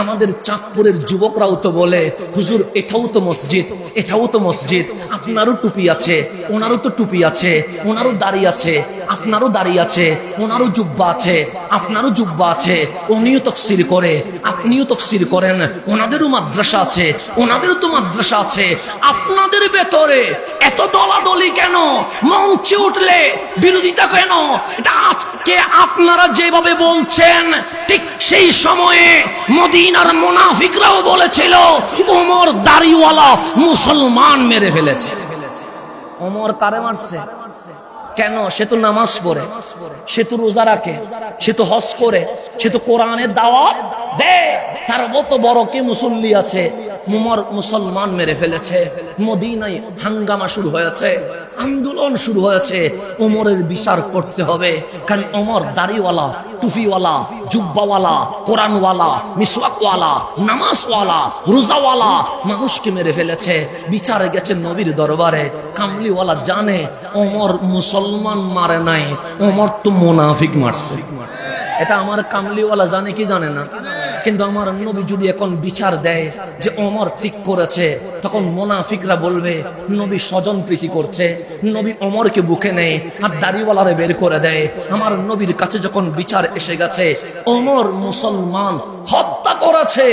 আমাদের চাঁদপুরের যুবকরাও তো বলে, হুজুর এটাও তো মসজিদ, এটাও তো মসজিদ, আপনারও টুপি আছে, ওনারও তো টুপি আছে, ওনারও দাড়ি আছে, আপনারও দাড়ি আছে, ওনারও জুব্বা আছে, আপনারও জুব্বা আছে, উনিও তাফসীর করে, আপনিও তাফসীর করেন, ওনাদেরও মাদ্রাসা আছে, ওনাদেরও তো মাদ্রাসা আছে। আপনাদের ভেতরে এত দলাদলি কেন? মঞ্চে উঠলে বিরোধিতা কেন? এটা আজকে আপনারা যেভাবে বলছেন, ঠিক সেই সময়ে মদিনার মুনাফিকরাও বলেছিল ওমর দাড়িওয়ালা মুসলমান মেরে ফেলেছে। ওমর কারে মারছে? কেন? সে তো নামাজ পড়ে, সে তো রোজা রাখে, সে তো হজ করে, সে তো কোরআনের দাওয়াত দেয়, তার মতো বড় কে মুসল্লি আছে? ওমর মুসলমান মেরে ফেলেছে। মদিনায় হাঙ্গামা শুরু হয়েছে, আন্দোলন শুরু হয়েছে। ওমরের বিচার করতে হবে, কারণ ওমর দাড়িওয়ালা, টুফিওয়ালা, জুব্বাওয়ালা, কোরআনওয়ালা, মিসওয়াকওয়ালা, নামাজওয়ালা, রোজাওয়ালা মানুষকে মেরে ফেলেছে। বিচারে গেছে নবীর দরবারে। কামলিওয়ালা জানে ওমর মুসলমান মারে নাই, ওমর তো মুনাফিক মারছে। এটা আমার কামলিওয়ালা জানে কি জানে না? কিন্তু আমার নবী যদি এখন বিচার দেয় যে ওমর ঠিক করেছে, তখন মুনাফিকরা বলবে নবী স্বজন প্রীতি করছে, নবী ওমরকে বুকে নেয় আর দাড়িওয়ালারে বের করে দেয়। আমার নবীর কাছে যখন বিচার এসে গেছে ওমর মুসলমান হত্যা করেছে,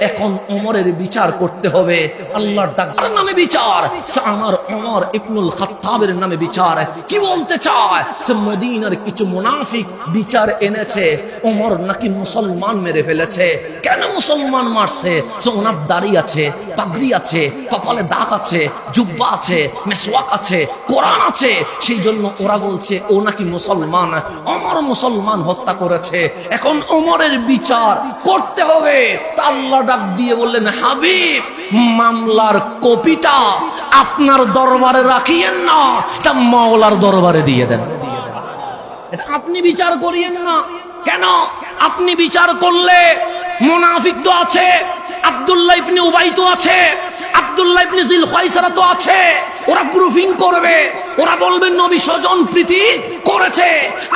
এখন ওমরের বিচার করতে হবে। আল্লাহর ডাকার নামে বিচার, আমার ওমর ইবনুল খাত্তাবের নামে বিচার। কি বলতে চায়? সে মদিনার কিছু মুনাফিক বিচার এনেছে ওমর নাকি মুসলমান মেরে ফেলেছে। কেন মুসলমান মারছে? সে ওনার দাড়ি আছে, পাগড়ি আছে, কপালে দাগ আছে, জুব্বা আছে, মেসওয়াক আছে, কোরআন আছে, সেই জন্য ওরা বলছে ও নাকি মুসলমান। ওমর মুসলমান হত্যা করেছে, এখন ওমরের বিচার করতে হবে। তা আল্লাহ ডাক দিয়ে বললেন, হাবিব মামলার কপিটা আপনার দরবারে রাখিয়েন না, এটা মাওলার দরবারে দিয়ে দেন। এটা আপনি বিচার করিয়েন না। কেন? আপনি বিচার করলে মুনাফিক তো আছে, আব্দুল্লাহ ইবনে উবাই তো আছে, আব্দুল্লাহ ইবনে জিল খায়সারা তো আছে, ওরা গ্রুপিং করবে, ওরা বলবে নবী স্বজন প্রীতি করেছে।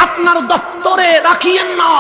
আপনার দফতরে রাখিয়েন না,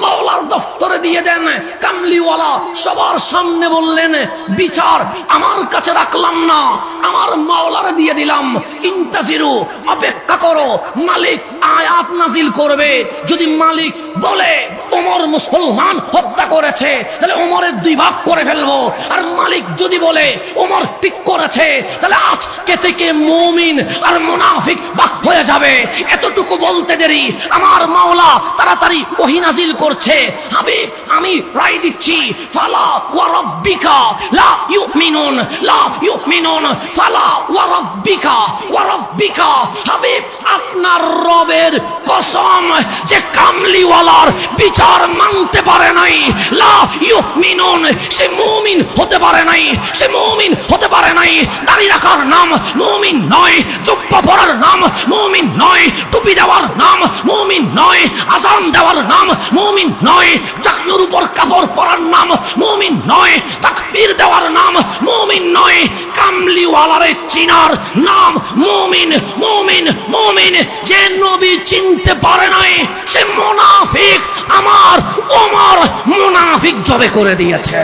মাওলার দফতরে দিয়ে দেন। কামলিওয়ালা সবার সামনে বললেন, বিচার আমার কাছে রাখলাম না, আমার মাওলারে দিয়ে দিলাম। ইন্তাজিরু, অপেক্ষা করো, মালিক আয়াত নাজিল করবে। যদি মালিক বলে ওমর মুসলমান হত্যা করেছে, তাহলে ওমরের দুই ভাগ করে ফেলবো। আর মালিক যদি বলে ওমর ঠিক করেছে, তাহলে আজকে থেকে মুমিন আর মুনাফিক ভাগ হয়ে যাবে। এতটুকু বলতে দেরি আমার মাওলা তাড়াতাড়ি ওহী নাজিল করছে। হাবিব আমি রায় দিচ্ছি, ফালা ওয়া রাব্বিকা লা ইউমিনুন, লা ইউমিনুন, ফালা ওয়া রাব্বিকা, ওয়া রাব্বিকা। হাবিব আপনার রবের কসম, যে কামলিওয়ালার বিচার মানতে পারে নাই, লা ইউমিনুন, সে মুমিন হতে পারে নাই, সে মুমিন হতে পারে নাই। দাড়ি রাখার নাম মুমিন নয়, জুব্বা পরার নাম মুমিন নয়, টুপি দেওয়ার নাম মুমিন নয়, আযান দেওয়ার নাম মুমিন নয়, টাকনুর উপর কাপড় পরার নাম মুমিন নয়, তাকবীর দেওয়ার নাম মুমিন নয়। কামলিওয়ালারে চিনার নাম মুমিন। মুমিন মুমিন যে নবী চিনতে পারে নাই সে মুনাফিক। আমার ওমর মুনাফিক জবে করে দিয়েছে।